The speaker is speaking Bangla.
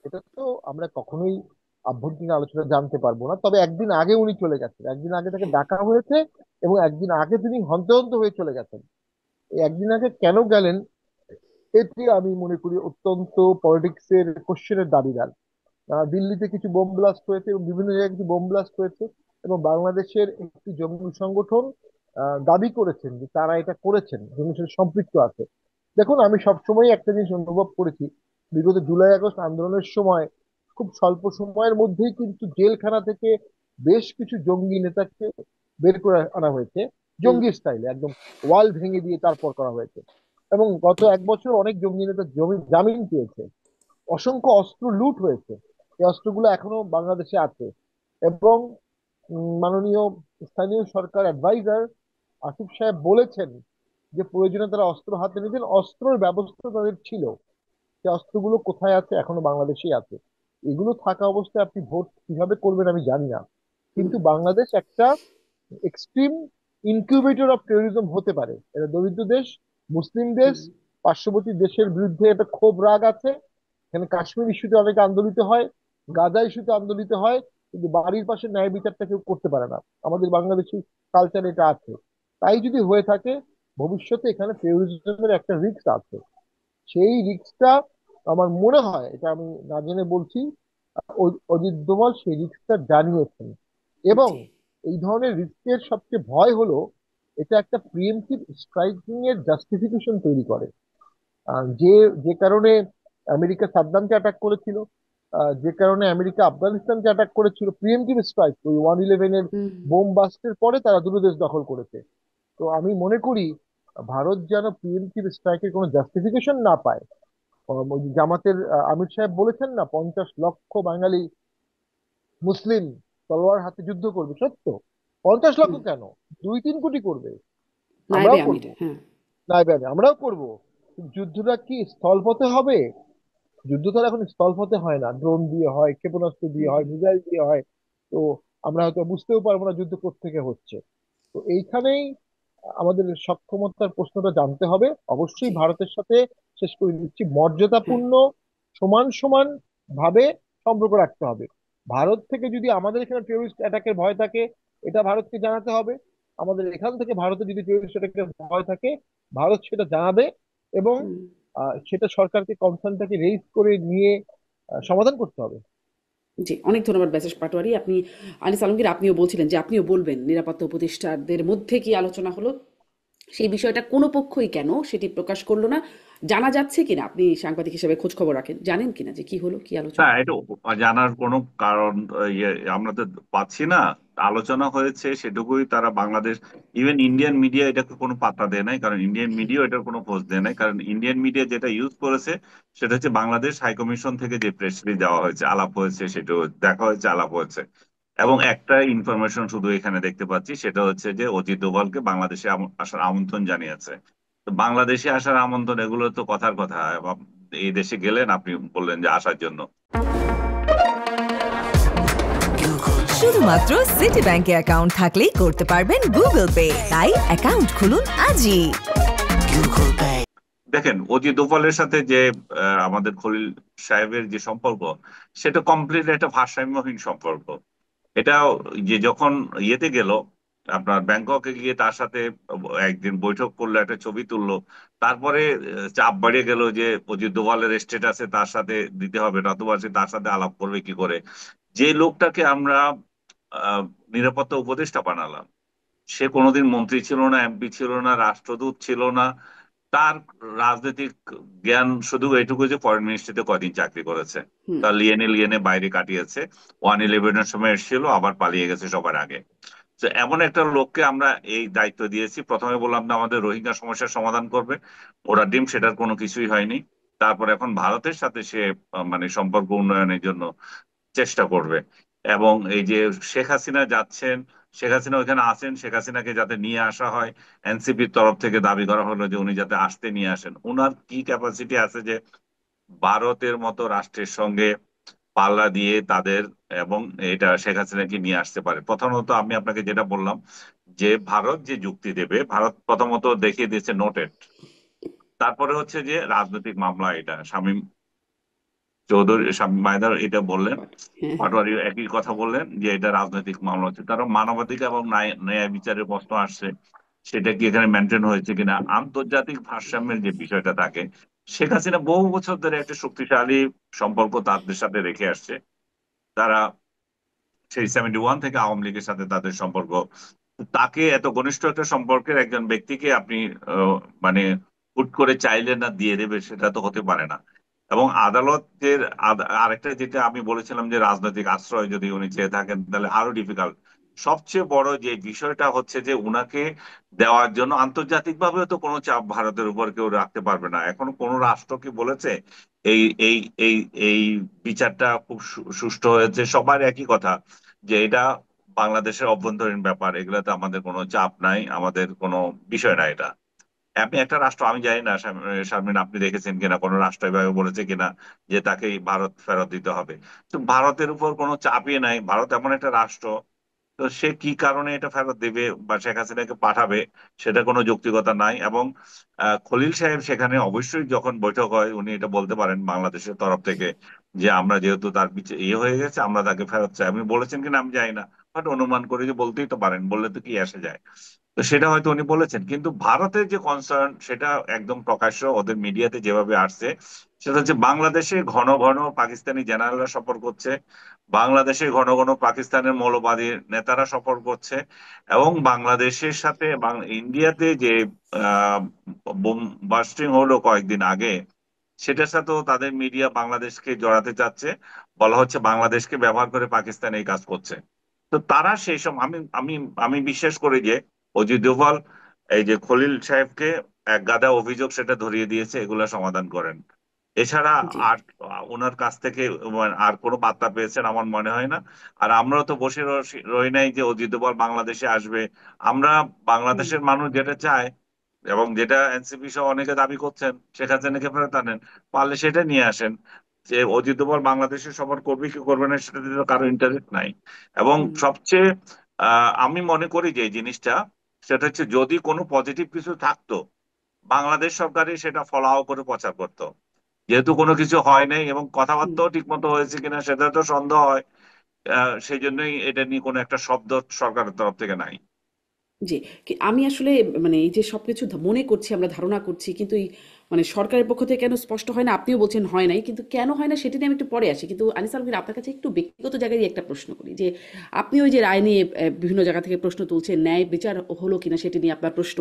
এটা তো আমরা কখনোই আভ্যন্তরীণ আলোচনা জানতে পারবো না, তবে একদিন আগে উনি চলে গেছেন, একদিন আগে তাকে হ্যাঁ। ডাকা হয়েছে এবং একদিন আগে তিনি হন্তে হন্তে হয়ে চলে গেছেন। এই একদিন আগে কেন গেলেন, এটি আমি মনে করি অত্যন্ত পলিটিক্সের কোশ্চেনের দাবিদার। দিল্লিতে কিছু বোম ব্লাস্ট হয়েছে এবং বিভিন্ন জায়গায় কিছু বোম ব্লাস্ট হয়েছে, এবং বাংলাদেশের একটি জঙ্গি সংগঠন দাবি করেছেন যে তারা এটা করেছেন, জঙ্গির সাথে সম্পৃক্ত আছে। দেখুন, আমি সবসময় একটা জিনিস অনুভব করেছি, বিগত জুলাই আগস্ট আন্দোলনের সময় খুব স্বল্প সময়ের মধ্যেই কিন্তু জেলখানা থেকে বেশ কিছু জঙ্গি নেতাকে বের করে আনা হয়েছে, হুম। জঙ্গি স্টাইলে একদম ওয়াল ভেঙে দিয়ে তারপর করা হয়েছে। এবং গত এক বছর অনেক জঙ্গি নেতা জামিন পেয়েছে। অসংখ্য অস্ত্র লুট হয়েছে, এই অস্ত্রগুলো এখনো বাংলাদেশে আছে। এবং মাননীয় স্থানীয় সরকার অ্যাডভাইজার আসিফ সাহেব বলেছেন যে প্রয়োজনে তারা অস্ত্র হাতে নিতেন, অস্ত্রের ব্যবস্থা তাদের ছিল। সেই অস্ত্রগুলো কোথায় আছে? এখনো বাংলাদেশেই আছে। এগুলো থাকা অবস্থায় আপনি ভোট কিভাবে করবেন আমি জানি না, হুম। কিন্তু বাংলাদেশ একটা এক্সট্রিম ইনকিউবেটর অফ টেরোরিজম হতে পারে। এটা দরিদ্র দেশ, মুসলিম দেশ, হুম। পার্শ্ববর্তী দেশের বিরুদ্ধে একটা ক্ষোভ রাগ আছে। এখানে কাশ্মীর ইস্যুতে অনেকে আন্দোলিত হয়, গাজা ইস্যুতে আন্দোলিত হয়, কিন্তু বাড়ির পাশে ন্যায় বিচারটা কেউ করতে পারে না। আমাদের বাংলাদেশি কালচার এটা আছে। তাই যদি হয়ে থাকে, ভবিষ্যতে এখানে টেরোরিজমের একটা রিস্ক আছে। সেই রিস্কটা আমার মনে হয়, এটা আমি না জেনে বলছি, অজিত দোভাল সেই রিস্কটা জানিয়েছেন। এবং জি। এই ধরনের রিস্কের সবচেয়ে ভয় হলো এটা একটা প্রিএমটিভ স্ট্রাইকিং এর জাস্টিফিকেশন তৈরি করে। যে যে কারণে আমেরিকা সাদ্দামকে অ্যাটাক করেছিল, যে কারণে আমেরিকা আফগানিস্তানকে অ্যাটাক করেছিল, প্রিএমটিভ স্ট্রাইক ওই 111-এর হুম। বোম বাস্টের পরে তারা দুটো দেশ দখল করেছে। তো আমি মনে করি ভারত যেন প্রিএমটিভ স্ট্রাইকের কোনো জাস্টিফিকেশন না পায়। ওই যে জামাতের আমির সাহেব বলেছেন না, 50 লক্ষ বাঙালি মুসলিম তলোয়ার হাতে যুদ্ধ করবে, সত্য। 50 লক্ষ হুম। কেন, 2-3 কোটি করবে, নাইবে আমরাও আমির, করব। হ্যাঁ। না ভাই, আমরাও করব। যুদ্ধটা কি স্থলপথে হবে? যুদ্ধ তো আর এখন স্থলপথে হয় না, ড্রোন দিয়ে হয়, ক্ষেপণাস্ত্র দিয়ে হুম। হয়, মিসাইল দিয়ে হয়। তো আমরা হয়তো বুঝতেও পারবো না যুদ্ধ কোত্থেকে হচ্ছে। তো এইখানেই আমাদের সক্ষমতার প্রশ্নটা জানতে হবে। অবশ্যই জি। ভারতের সাথে, শেষ করে দিচ্ছি, হ্যাঁ। মর্যাদাপূর্ণ সমান সমান ভাবে সম্পর্ক রাখতে হবে। ভারত থেকে যদি আমাদের এখানে টেরোরিস্ট অ্যাটাকের ভয় থাকে, এটা ভারতকে জানাতে হবে। আমাদের এখান থেকে ভারতে যদি টেরোরিস্ট অ্যাটাকের ভয় থাকে, ভারত সেটা জানাবে। এবং হুম। সেটা সরকারকে কনসার্নটাকে রেইজ করে নিয়ে সমাধান করতে হবে। জি, অনেক ধন্যবাদ ব্যাসেস পাটোয়ারি। আপনি আনিস আলমগীর, আপনিও বলছিলেন যে আপনিও বলবেন নিরাপত্তা উপদেষ্টাদের মধ্যে কি আলোচনা হলো? সেই বিষয়টা কোনো পক্ষই কেন সেটি প্রকাশ করল না। জানা যাচ্ছে কিনা, আপনি সাংবাদিক হিসেবে খোঁজ খবর রাখেন, জানেন কিনা যে কি হলো, কি না, আলোচনা? এটা জানার কোনো কারণ ইয়ে আমরা তো পাচ্ছি না। আলোচনা হয়েছে সেটুকুই, তারা বাংলাদেশ, ইভেন ইন্ডিয়ান মিডিয়া এটাকে কোনো পাত্তা দেয় নাই, কারণ ইন্ডিয়ান মিডিয়া এটার কোনো খোঁজ দেয় নাই। কারণ ইন্ডিয়ান মিডিয়া যেটা ইউজ করেছে সেটা হচ্ছে বাংলাদেশ হাইকমিশন থেকে যে প্রেস রিলিজ দেওয়া হয়েছে, আলাপ হয়েছে, সেটা দেখা হয়েছে, আলাপ হয়েছে। এবং একটা ইনফরমেশন শুধু এখানে দেখতে পাচ্ছি, সেটা হচ্ছে যে অজিত ডোভালকে বাংলাদেশে আসার আমন্ত্রণ জানিয়েছে। তো বাংলাদেশে আসার আমন্ত্রণ, এগুলো তো কথার কথা। এবং এই দেশে গেলেন, আপনি বললেন যে আসার জন্য। শুধুমাত্র সিটি ব্যাংকে অ্যাকাউন্ট থাকলেই করতে পারবেন গুগল পে, তাই অ্যাকাউন্ট খুলুন আজই। দেখেন, অজিত দোভালের সাথে যে আমাদের খলিল সাহেবের যে সম্পর্ক, সেটা কমপ্লিট একটা ভারসাম্যহীন সম্পর্ক। এটা যে যখন ইয়েতে গেল, আপনার ব্যাংককে গিয়ে তার সাথে একদিন বৈঠক করলো, একটা ছবি তুললো, তারপরে চাপ বাড়িয়ে গেল যে অজিত দোভালের স্টেটাসে তার সাথে দিতে হবে, নতুবা সে তার সাথে আলাপ করবে কি করে। যে লোকটাকে আমরা আহ, নিরাপত্তা উপদেষ্টা বানালাম, সে কোনোদিন মন্ত্রী ছিল না, এমপি ছিল না, রাষ্ট্রদূত ছিল না। তার রাজনৈতিক জ্ঞান শুধু এটুকু যে ফরেন মিনিস্ট্রিতে কয়দিন চাকরি করেছে, হুম। তার লিয়েনে লিয়েনে বাইরে কাটিয়েছে। 111-এর সময় এসেছিল, আবার পালিয়ে গেছে সবার আগে। তো এমন একটা লোককে আমরা এই দায়িত্ব দিয়েছি, প্রথমে বললাম না আমাদের রোহিঙ্গা সমস্যার সমাধান করবে, ওরা ডিম সেটার কোনো কিছুই হয়নি। তারপর এখন ভারতের সাথে সে মানে সম্পর্ক উন্নয়নের জন্য চেষ্টা করবে। এবং এই যে শেখ হাসিনা যাচ্ছেন, শেখ হাসিনা ওইখানে আছেন, শেখ হাসিনাকে যাতে নিয়ে আসা হয়, এনসিপির তরফ থেকে দাবি করা হলো যে উনি যাতে আসতে নিয়ে আসেন। ওনার কি ক্যাপাসিটি আছে যে ভারতের মতো রাষ্ট্রের সঙ্গে পাল্লা দিয়ে তাদের, এবং এটা শেখ হাসিনাকে নিয়ে আসতে পারে? প্রথমত আমি আপনাকে যেটা বললাম, যে ভারত যে যুক্তি দেবে, ভারত প্রথমত দেখিয়ে দিয়েছে নোটেড। তারপরে হচ্ছে যে রাজনৈতিক মামলা, এটা শামীম চৌধুরী শামীম হায়দার এটা বললেন, হ্যাঁ, হ্যাঁ। পাটোয়ারি একই কথা বললেন যে এটা রাজনৈতিক মামলা হচ্ছে, কারণ মানবাধিকার এবং ন্যায় বিচারের প্রশ্ন আসছে, সেটা কি এখানে মেনটেন হয়েছে কিনা, আন্তর্জাতিক ভারসাম্যের যে বিষয়টা থাকে। শেখ হাসিনা বহু বছর ধরে একটা শক্তিশালী সম্পর্ক তাদের সাথে রেখে আসছে। তারা সেই 71 থেকে আওয়ামী লীগের সাথে তাদের সম্পর্ক। তাকে এত ঘনিষ্ঠ একটা সম্পর্কের একজন ব্যক্তিকে আপনি আহ, মানে হুট করে চাইলে না দিয়ে দেবে, সেটা তো হতে পারে না। এবং আদালতের আরেকটা যেটা আমি বলেছিলাম যে রাজনৈতিক আশ্রয় যদি উনি চেয়ে থাকেন তাহলে আরো ডিফিকাল্ট। সবচেয়ে বড় যে বিষয়টা হচ্ছে যে উনাকে দেওয়ার জন্য আন্তর্জাতিক ভাবেও তো কোনো চাপ ভারতের উপর কেউ রাখতে পারবে না। এখনো কোনো রাষ্ট্র কি বলেছে এই এই এই এই বিচারটা খুব সুষ্ঠু হয়েছে? সবার একই কথা যে এটা বাংলাদেশের অভ্যন্তরীণ ব্যাপার, এগুলাতে আমাদের কোনো চাপ নাই, আমাদের কোনো বিষয় না এটা। আপনি একটা রাষ্ট্র, আমি জানি না শারমিন আপনি দেখেছেন কিনা, কোনো রাষ্ট্র এভাবে বলেছে কিনা যে তাকে ভারত ফেরত দিতে হবে? তো ভারতের উপর কোনো চাপই নাই, ভারত এমন একটা রাষ্ট্র, তো সে কি কারণে এটা ফেরত দেবে বা শেখ হাসিনাকে পাঠাবে, সেটা কোনো যৌক্তিকতা নাই। এবং খলিল সাহেব সেখানে অবশ্যই যখন বৈঠক হয় উনি এটা বলতে পারেন বাংলাদেশের তরফ থেকে যে আমরা যেহেতু তার পিছিয়ে ইয়ে হয়ে গেছে আমরা তাকে ফেরত চাই। আমি বলেছেন কিনা আমি জানি না, বাট অনুমান করি যে বলতেই তো পারেন, বললে তো কি আসে যায়। তো সেটা হয়তো উনি বলেছেন, কিন্তু ভারতের যে কনসার্ন সেটা একদম প্রকাশ্য ওদের মিডিয়াতে যেভাবে আসছে, সেটা হচ্ছে বাংলাদেশে ঘন ঘন পাকিস্তানি জেনারেলরা সফর করছে, বাংলাদেশে ঘন ঘন পাকিস্তানের মৌলবাদী নেতারা সফর করছে, এবং বাংলাদেশের সাথে ইন্ডিয়াতে যে বোম বাস্টিং হলো কয়েকদিন আগে, সেটার সাথেও তাদের মিডিয়া বাংলাদেশকে জড়াতে চাচ্ছে। বলা হচ্ছে বাংলাদেশকে ব্যবহার করে পাকিস্তান এই কাজ করছে। তো তারা সেই সব, আমি আমি আমি বিশ্বাস করি যে অজিত দোভাল এই যে খলিল সাহেবকে এক গাদা অভিযোগ সেটা ধরিয়ে দিয়েছে, এগুলা সমাধান করেন। এছাড়া জি। আর ওনার কাছ থেকে আর কোনো বার্তা পেয়েছেন আমার মনে হয় না। আর আমরাও তো বসে রই নাই যে অজিত দোভাল বাংলাদেশে আসবে। আমরা হুম, বাংলাদেশের মানুষ যেটা চায় এবং যেটা এনসিপি সহ অনেকে দাবি করছেন, শেখ হাসিনাকে ফেরত আনেন, পারলে সেটা নিয়ে আসেন। যে অজিত দোভাল বাংলাদেশে সফর করবে কি করবে না সেটাতে তো কারো ইন্টারেস্ট নাই। এবং হুম, সবচেয়ে আমি মনে করি যে এই জিনিসটা, সেটা হচ্ছে যদি কোনো পজিটিভ কিছু থাকতো বাংলাদেশ সরকারই সেটা ফলাও করে প্রচার করতো। যেহেতু কোনো কিছু হয় নাই এবং হুম। কথাবার্তাও ঠিক মতো হয়েছে কিনা সেটা তো সন্দেহ হয়, সেই জন্যই এটা নিয়ে কোনো একটা শব্দ সরকারের তরফ থেকে নাই। জি, আমি আসলে মানে এই যে সবকিছু মনে করছি, আমরা ধারণা করছি, কিন্তু এই মানে সরকারের পক্ষ থেকে কেন স্পষ্ট হয় না? আপনিও বলছেন হয় নাই, কিন্তু কেন হয় না সেটা নিয়ে আমি একটু পরে আসি। কিন্তু আনিস আলমগীর, আপনার কাছে একটু ব্যক্তিগত জায়গায় একটা প্রশ্ন করি যে আপনি ওই যে রায় নিয়ে বিভিন্ন জায়গা থেকে প্রশ্ন তুলছেন, ন্যায় বিচার হলো কিনা সেটি নিয়ে আপনার প্রশ্ন,